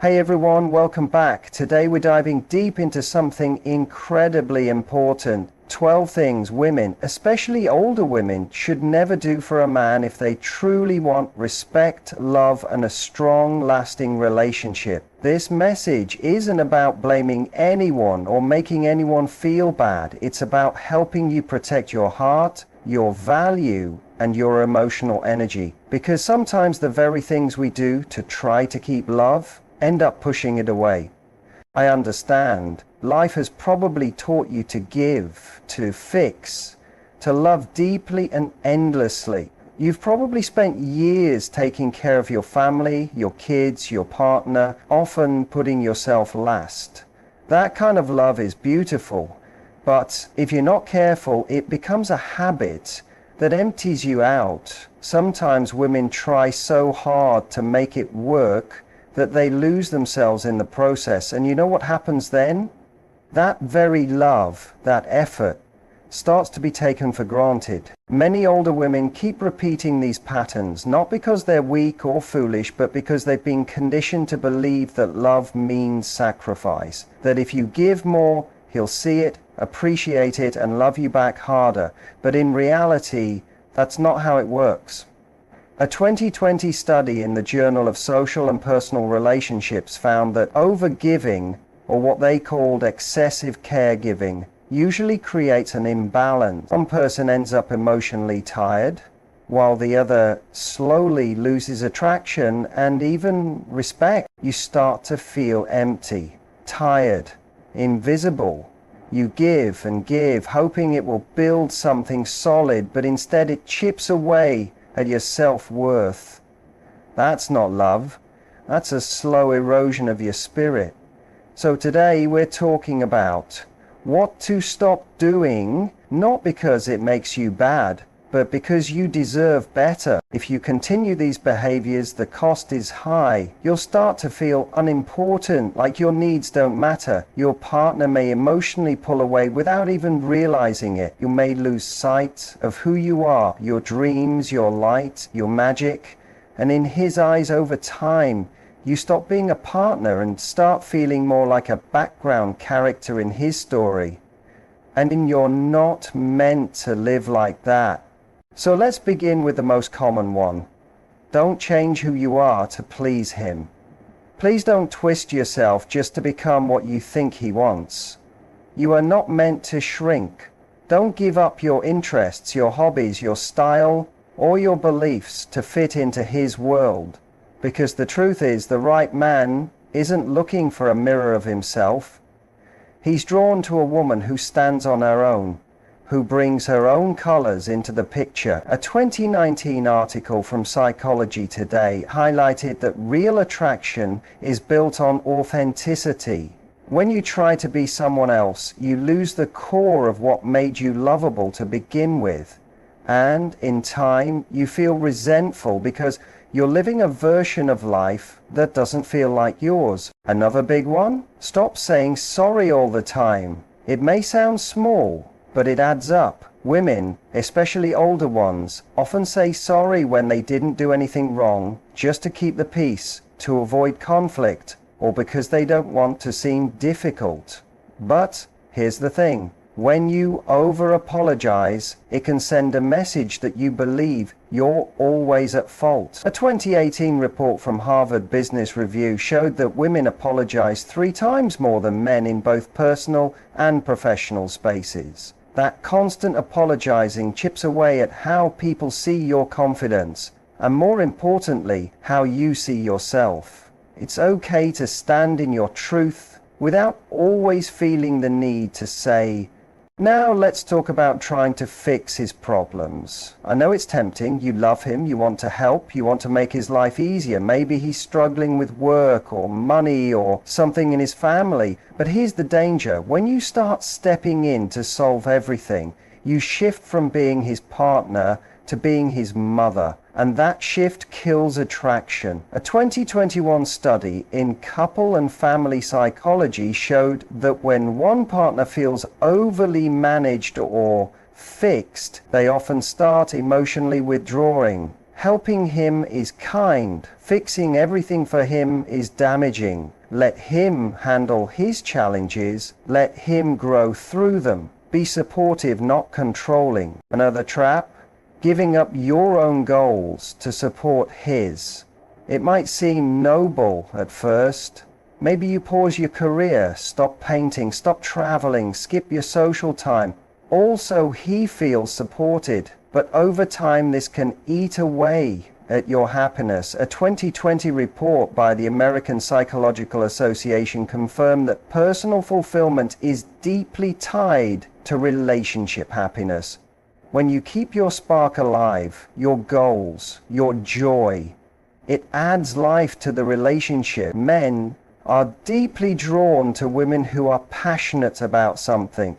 Hey everyone, welcome back. Today we're diving deep into something incredibly important. 12 things women, especially older women, should never do for a man if they truly want respect, love, and a strong, lasting relationship. This message isn't about blaming anyone or making anyone feel bad. It's about helping you protect your heart, your value, and your emotional energy. Because sometimes the very things we do to try to keep love end up pushing it away. I understand. Life has probably taught you to give, to fix, to love deeply and endlessly. You've probably spent years taking care of your family, your kids, your partner, often putting yourself last. That kind of love is beautiful, but if you're not careful, it becomes a habit that empties you out. Sometimes women try so hard to make it work that they lose themselves in the process. And you know what happens then? That very love, that effort, starts to be taken for granted. Many older women keep repeating these patterns, not because they're weak or foolish, but because they've been conditioned to believe that love means sacrifice. That if you give more, he'll see it, appreciate it, and love you back harder. But in reality, that's not how it works. A 2020 study in the Journal of Social and Personal Relationships found that overgiving, or what they called excessive caregiving, usually creates an imbalance. One person ends up emotionally tired, while the other slowly loses attraction and even respect. You start to feel empty, tired, invisible. You give and give, hoping it will build something solid, but instead it chips away at your self-worth. That's not love. That's a slow erosion of your spirit. So today we're talking about what to stop doing, not because it makes you bad, but because you deserve better. If you continue these behaviors, the cost is high. You'll start to feel unimportant, like your needs don't matter. Your partner may emotionally pull away without even realizing it. You may lose sight of who you are, your dreams, your light, your magic. And in his eyes, over time, you stop being a partner and start feeling more like a background character in his story. And you're not meant to live like that. So let's begin with the most common one. Don't change who you are to please him. Please don't twist yourself just to become what you think he wants. You are not meant to shrink. Don't give up your interests, your hobbies, your style, or your beliefs to fit into his world. Because the truth is, the right man isn't looking for a mirror of himself. He's drawn to a woman who stands on her own, who brings her own colors into the picture. A 2019 article from Psychology Today highlighted that real attraction is built on authenticity. When you try to be someone else, you lose the core of what made you lovable to begin with. And in time, you feel resentful because you're living a version of life that doesn't feel like yours. Another big one? Stop saying sorry all the time. It may sound small, but it adds up. Women, especially older ones, often say sorry when they didn't do anything wrong, just to keep the peace, to avoid conflict, or because they don't want to seem difficult. But here's the thing. When you over-apologize, it can send a message that you believe you're always at fault. A 2018 report from Harvard Business Review showed that women apologize 3 times more than men in both personal and professional spaces. That constant apologizing chips away at how people see your confidence, and more importantly, how you see yourself. It's okay to stand in your truth without always feeling the need to say, now let's talk about trying to fix his problems. I know it's tempting. You love him, you want to help, you want to make his life easier. Maybe he's struggling with work or money or something in his family. But here's the danger. When you start stepping in to solve everything, you shift from being his partner to being his mother. And that shift kills attraction. A 2021 study in couple and family psychology showed that when one partner feels overly managed or fixed, they often start emotionally withdrawing. Helping him is kind. Fixing everything for him is damaging. Let him handle his challenges. Let him grow through them. Be supportive, not controlling. Another trap? Giving up your own goals to support his. It might seem noble at first. Maybe you pause your career, stop painting, stop traveling, skip your social time. Also, he feels supported. But over time, this can eat away at your happiness. A 2020 report by the American Psychological Association confirmed that personal fulfillment is deeply tied to relationship happiness. When you keep your spark alive, your goals, your joy, it adds life to the relationship. Men are deeply drawn to women who are passionate about something.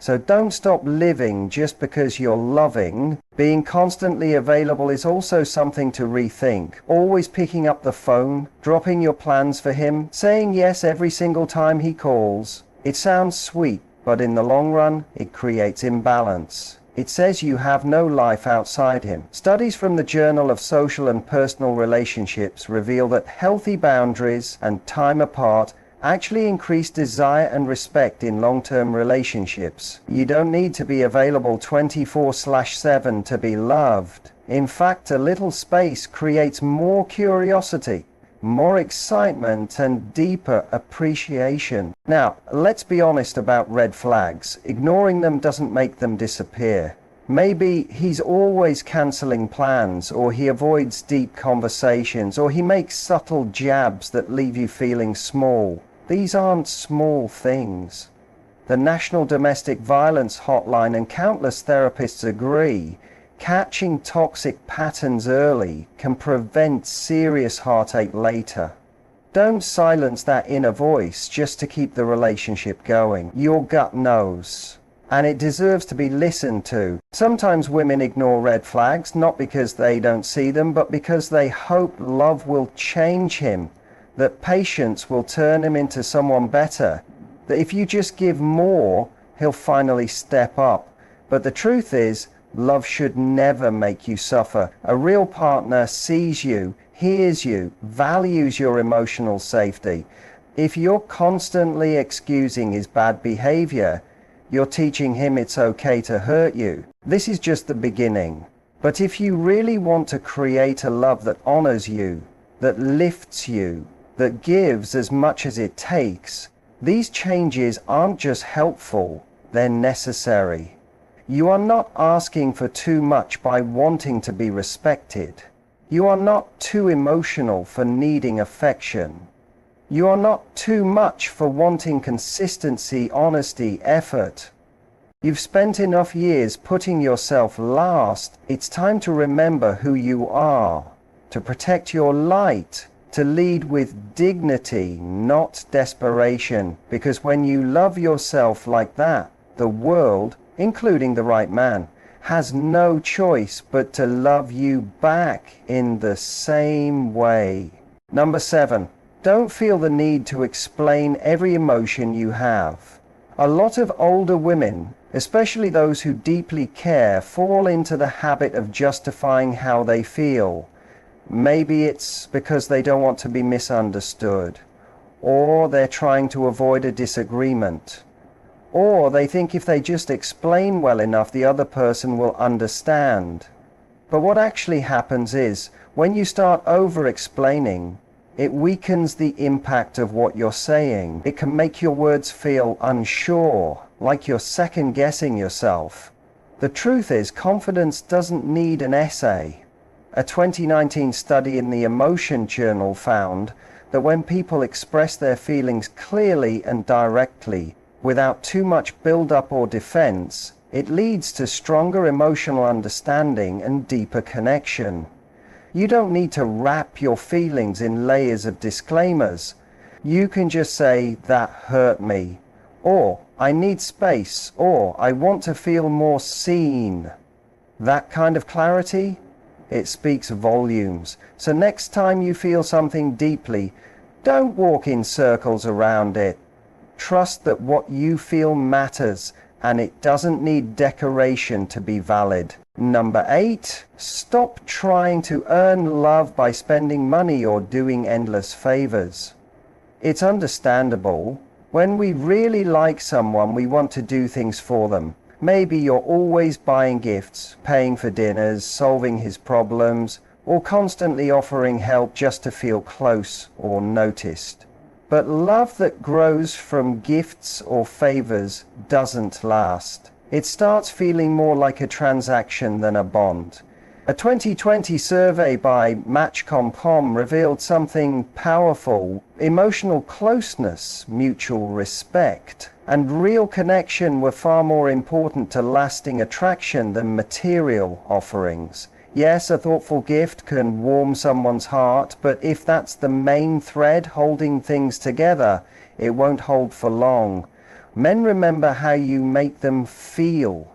So don't stop living just because you're loving. Being constantly available is also something to rethink. Always picking up the phone, dropping your plans for him, saying yes every single time he calls. It sounds sweet, but in the long run, it creates imbalance. It says you have no life outside him. Studies from the Journal of Social and Personal Relationships reveal that healthy boundaries and time apart actually increase desire and respect in long-term relationships. You don't need to be available 24/7 to be loved. In fact, a little space creates more curiosity, more excitement, and deeper appreciation. Now, let's be honest about red flags. Ignoring them doesn't make them disappear. Maybe he's always canceling plans, or he avoids deep conversations, or he makes subtle jabs that leave you feeling small. These aren't small things. The National Domestic Violence Hotline and countless therapists agree, catching toxic patterns early can prevent serious heartache later. Don't silence that inner voice just to keep the relationship going. Your gut knows, and it deserves to be listened to. Sometimes women ignore red flags, not because they don't see them, but because they hope love will change him, that patience will turn him into someone better, that if you just give more, he'll finally step up. But the truth is, love should never make you suffer. A real partner sees you, hears you, values your emotional safety. If you're constantly excusing his bad behavior, you're teaching him it's okay to hurt you. This is just the beginning. But if you really want to create a love that honors you, that lifts you, that gives as much as it takes, these changes aren't just helpful, they're necessary. You are not asking for too much by wanting to be respected. You are not too emotional for needing affection. You are not too much for wanting consistency, honesty, effort. You've spent enough years putting yourself last. It's time to remember who you are, to protect your light, to lead with dignity, not desperation. Because when you love yourself like that, the world, including the right man, has no choice but to love you back in the same way. Number 7, don't feel the need to explain every emotion you have. A lot of older women, especially those who deeply care, fall into the habit of justifying how they feel. Maybe it's because they don't want to be misunderstood, or they're trying to avoid a disagreement, or they think if they just explain well enough, the other person will understand. But what actually happens is, when you start over-explaining, it weakens the impact of what you're saying. It can make your words feel unsure, like you're second-guessing yourself. The truth is, confidence doesn't need an essay. A 2019 study in the Emotion Journal found that when people express their feelings clearly and directly, without too much build-up or defense, it leads to stronger emotional understanding and deeper connection. You don't need to wrap your feelings in layers of disclaimers. You can just say, "That hurt me," or "I need space," or "I want to feel more seen." That kind of clarity, it speaks volumes. So next time you feel something deeply, don't walk in circles around it. Trust that what you feel matters, and it doesn't need decoration to be valid. Number 8, stop trying to earn love by spending money or doing endless favors. It's understandable. When we really like someone, we want to do things for them. Maybe you're always buying gifts, paying for dinners, solving his problems, or constantly offering help just to feel close or noticed. But love that grows from gifts or favors doesn't last. It starts feeling more like a transaction than a bond. A 2020 survey by Match.com revealed something powerful. Emotional closeness, mutual respect, and real connection were far more important to lasting attraction than material offerings. Yes, a thoughtful gift can warm someone's heart, but if that's the main thread holding things together, it won't hold for long. Men remember how you make them feel,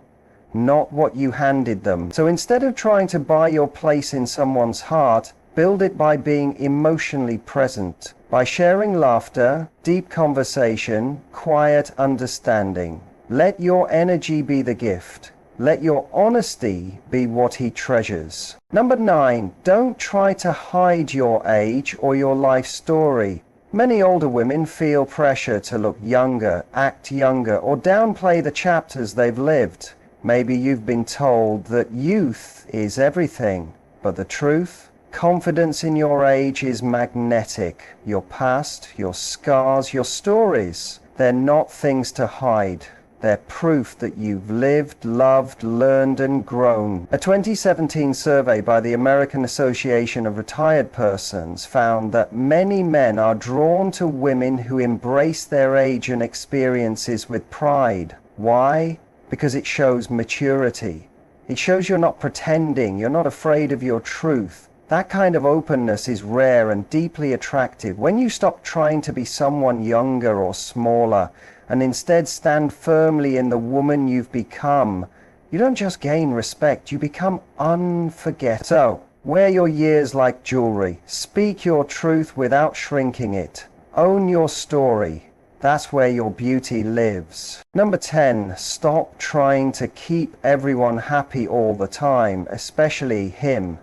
not what you handed them. So instead of trying to buy your place in someone's heart, build it by being emotionally present, by sharing laughter, deep conversation, quiet understanding. Let your energy be the gift. Let your honesty be what he treasures. Number 9, don't try to hide your age or your life story. Many older women feel pressure to look younger, act younger, or downplay the chapters they've lived. Maybe you've been told that youth is everything, but the truth? Confidence in your age is magnetic. Your past, your scars, your stories, they're not things to hide. They're proof that you've lived, loved, learned, and grown. A 2017 survey by the American Association of Retired Persons found that many men are drawn to women who embrace their age and experiences with pride. Why? Because it shows maturity. It shows you're not pretending, you're not afraid of your truth. That kind of openness is rare and deeply attractive. When you stop trying to be someone younger or smaller, and instead stand firmly in the woman you've become, you don't just gain respect, you become unforgettable. So, wear your years like jewelry. Speak your truth without shrinking it. Own your story. That's where your beauty lives. Number 10, stop trying to keep everyone happy all the time, especially him.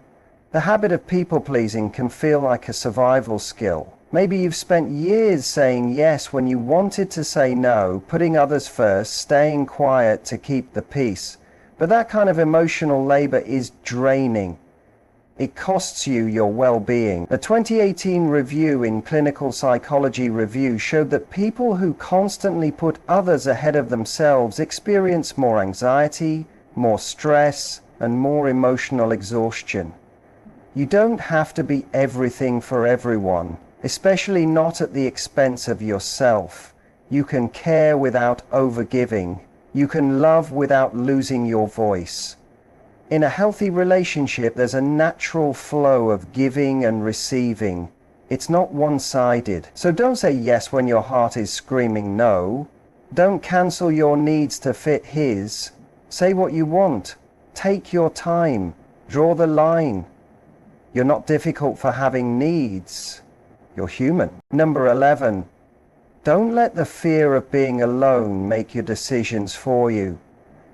The habit of people-pleasing can feel like a survival skill. Maybe you've spent years saying yes when you wanted to say no, putting others first, staying quiet to keep the peace. But that kind of emotional labor is draining. It costs you your well-being. A 2018 review in Clinical Psychology Review showed that people who constantly put others ahead of themselves experience more anxiety, more stress, and more emotional exhaustion. You don't have to be everything for everyone, especially not at the expense of yourself. You can care without overgiving. You can love without losing your voice. In a healthy relationship, there's a natural flow of giving and receiving. It's not one-sided. So don't say yes when your heart is screaming no. Don't cancel your needs to fit his. Say what you want. Take your time. Draw the line. You're not difficult for having needs. You're human. Number 11, don't let the fear of being alone make your decisions for you.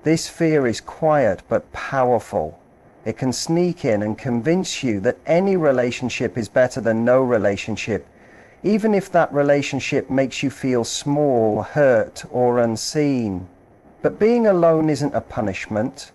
This fear is quiet but powerful. It can sneak in and convince you that any relationship is better than no relationship, even if that relationship makes you feel small, hurt, or unseen. But being alone isn't a punishment.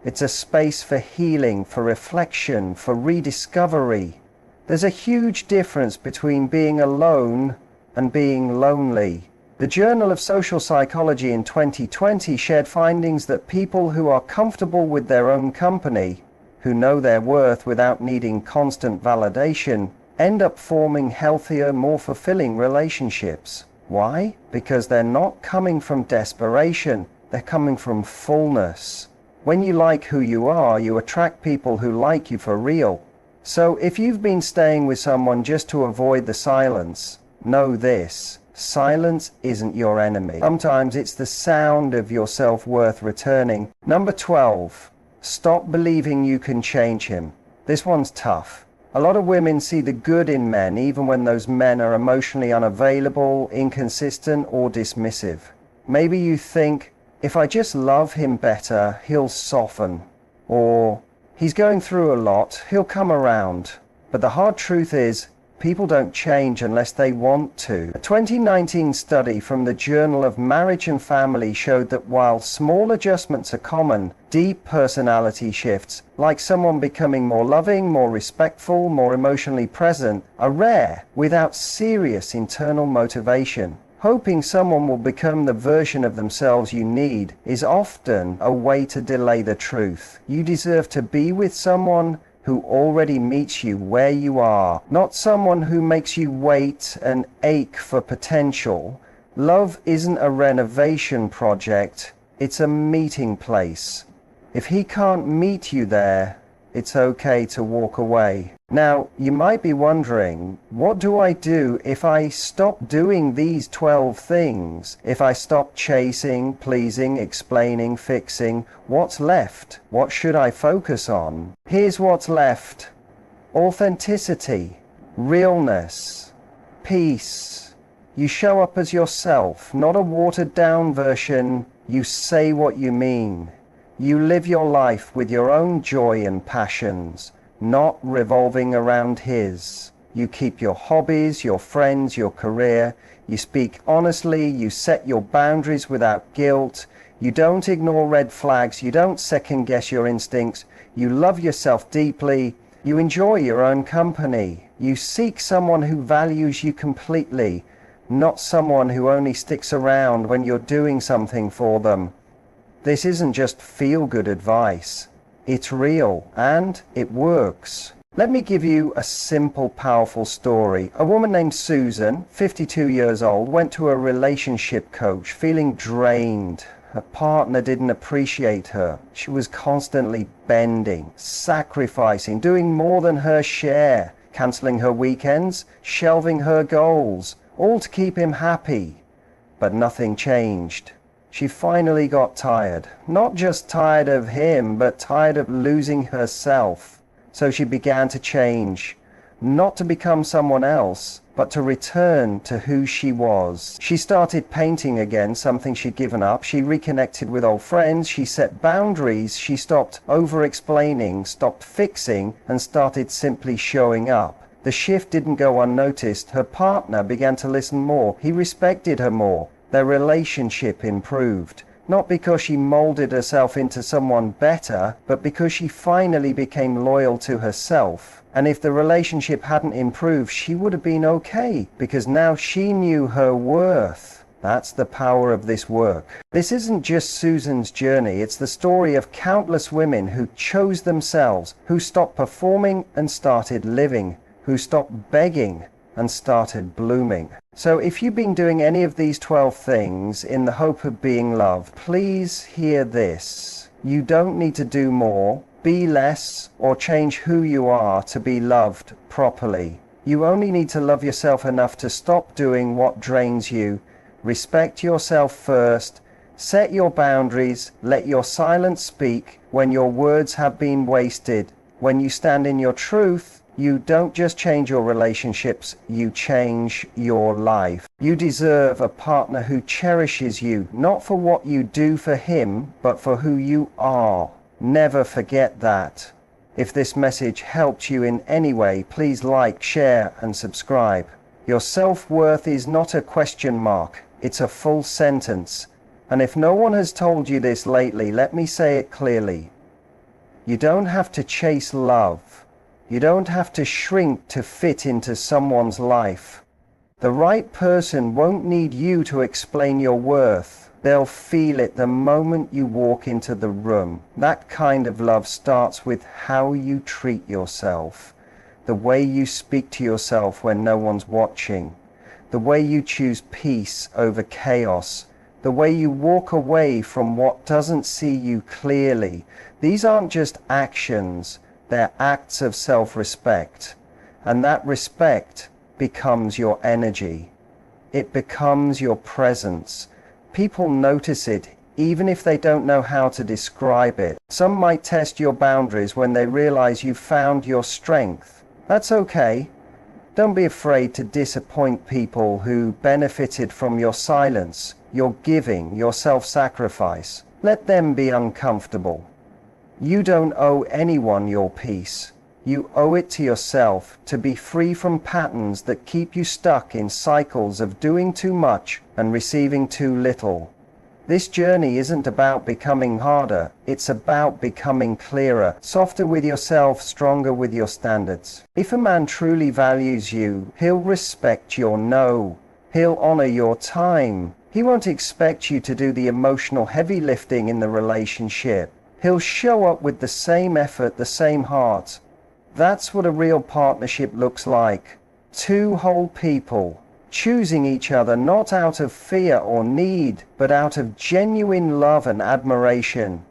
It's a space for healing, for reflection, for rediscovery. There's a huge difference between being alone and being lonely. The Journal of Social Psychology in 2020 shared findings that people who are comfortable with their own company, who know their worth without needing constant validation, end up forming healthier, more fulfilling relationships. Why? Because they're not coming from desperation, they're coming from fullness. When you like who you are, you attract people who like you for real. So if you've been staying with someone just to avoid the silence, know this: silence isn't your enemy. Sometimes it's the sound of your self-worth returning. Number 12, stop believing you can change him. This one's tough. A lot of women see the good in men even when those men are emotionally unavailable, inconsistent, or dismissive. Maybe you think, If I just love him better, he'll soften. Or, he's going through a lot, he'll come around. But the hard truth is, people don't change unless they want to. A 2019 study from the Journal of Marriage and Family showed that while small adjustments are common, deep personality shifts, like someone becoming more loving, more respectful, more emotionally present, are rare without serious internal motivation. Hoping someone will become the version of themselves you need is often a way to delay the truth. You deserve to be with someone who already meets you where you are, not someone who makes you wait and ache for potential. Love isn't a renovation project, it's a meeting place. If he can't meet you there, it's okay to walk away. Now, you might be wondering, what do I do if I stop doing these 12 things? If I stop chasing, pleasing, explaining, fixing, what's left? What should I focus on? Here's what's left: authenticity, realness, peace. You show up as yourself, not a watered down version. You say what you mean. You live your life with your own joy and passions, not revolving around his. You keep your hobbies, your friends, your career. You speak honestly. You set your boundaries without guilt. You don't ignore red flags. You don't second guess your instincts. You love yourself deeply. You enjoy your own company. You seek someone who values you completely, not someone who only sticks around when you're doing something for them. This isn't just feel-good advice. It's real, and it works. Let me give you a simple, powerful story. A woman named Susan, 52 years old, went to a relationship coach feeling drained. Her partner didn't appreciate her. She was constantly bending, sacrificing, doing more than her share, canceling her weekends, shelving her goals, all to keep him happy. But nothing changed. She finally got tired. Not just tired of him, but tired of losing herself. So she began to change. Not to become someone else, but to return to who she was. She started painting again, something she'd given up. She reconnected with old friends. She set boundaries. She stopped over-explaining, stopped fixing, and started simply showing up. The shift didn't go unnoticed. Her partner began to listen more. He respected her more. Their relationship improved, not because she molded herself into someone better, but because she finally became loyal to herself. And if the relationship hadn't improved, she would have been okay, because now she knew her worth. That's the power of this work. This isn't just Susan's journey, it's the story of countless women who chose themselves, who stopped performing and started living, who stopped begging and started blooming. So if you've been doing any of these 12 things in the hope of being loved, please hear this. You don't need to do more, be less, or change who you are to be loved properly. You only need to love yourself enough to stop doing what drains you. Respect yourself first. Set your boundaries. Let your silence speak when your words have been wasted. When you stand in your truth, you don't just change your relationships, you change your life. You deserve a partner who cherishes you, not for what you do for him, but for who you are. Never forget that. If this message helped you in any way, please like, share, and subscribe. Your self-worth is not a question mark, it's a full sentence. And if no one has told you this lately, let me say it clearly. You don't have to chase love. You don't have to shrink to fit into someone's life. The right person won't need you to explain your worth. They'll feel it the moment you walk into the room. That kind of love starts with how you treat yourself, the way you speak to yourself when no one's watching, the way you choose peace over chaos, the way you walk away from what doesn't see you clearly. These aren't just actions. They're acts of self-respect, and that respect becomes your energy. It becomes your presence. People notice it even if they don't know how to describe it. Some might test your boundaries when they realize you've found your strength. That's okay. Don't be afraid to disappoint people who benefited from your silence. your giving, your self-sacrifice. Let them be uncomfortable. You don't owe anyone your peace. You owe it to yourself to be free from patterns that keep you stuck in cycles of doing too much and receiving too little. This journey isn't about becoming harder, it's about becoming clearer, softer with yourself, stronger with your standards. If a man truly values you, he'll respect your no. He'll honor your time. He won't expect you to do the emotional heavy lifting in the relationship. He'll show up with the same effort, the same heart. That's what a real partnership looks like. Two whole people choosing each other not out of fear or need, but out of genuine love and admiration.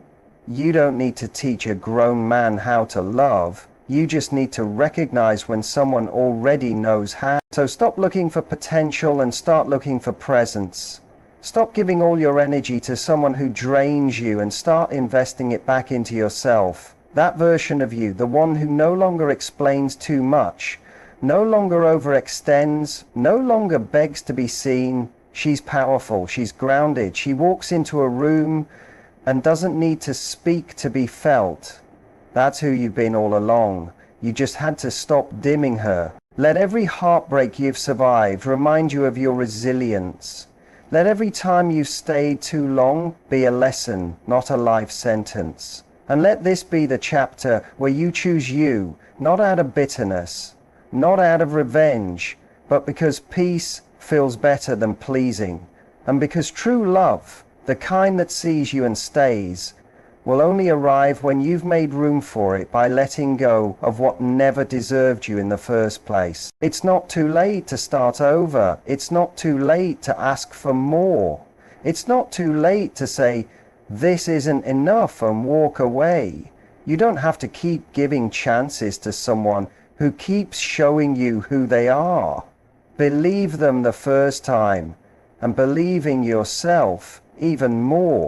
You don't need to teach a grown man how to love. You just need to recognize when someone already knows how. So stop looking for potential and start looking for presence. Stop giving all your energy to someone who drains you and start investing it back into yourself. That version of you, the one who no longer explains too much, no longer overextends, no longer begs to be seen. She's powerful, she's grounded, she walks into a room and doesn't need to speak to be felt. That's who you've been all along. You just had to stop dimming her. Let every heartbreak you've survived remind you of your resilience. Let every time you've stayed too long be a lesson, not a life sentence. And let this be the chapter where you choose you, not out of bitterness, not out of revenge, but because peace feels better than pleasing, and because true love, the kind that sees you and stays, will only arrive when you've made room for it by letting go of what never deserved you in the first place. It's not too late to start over. It's not too late to ask for more. It's not too late to say, this isn't enough, and walk away. You don't have to keep giving chances to someone who keeps showing you who they are. Believe them the first time, and believe in yourself even more.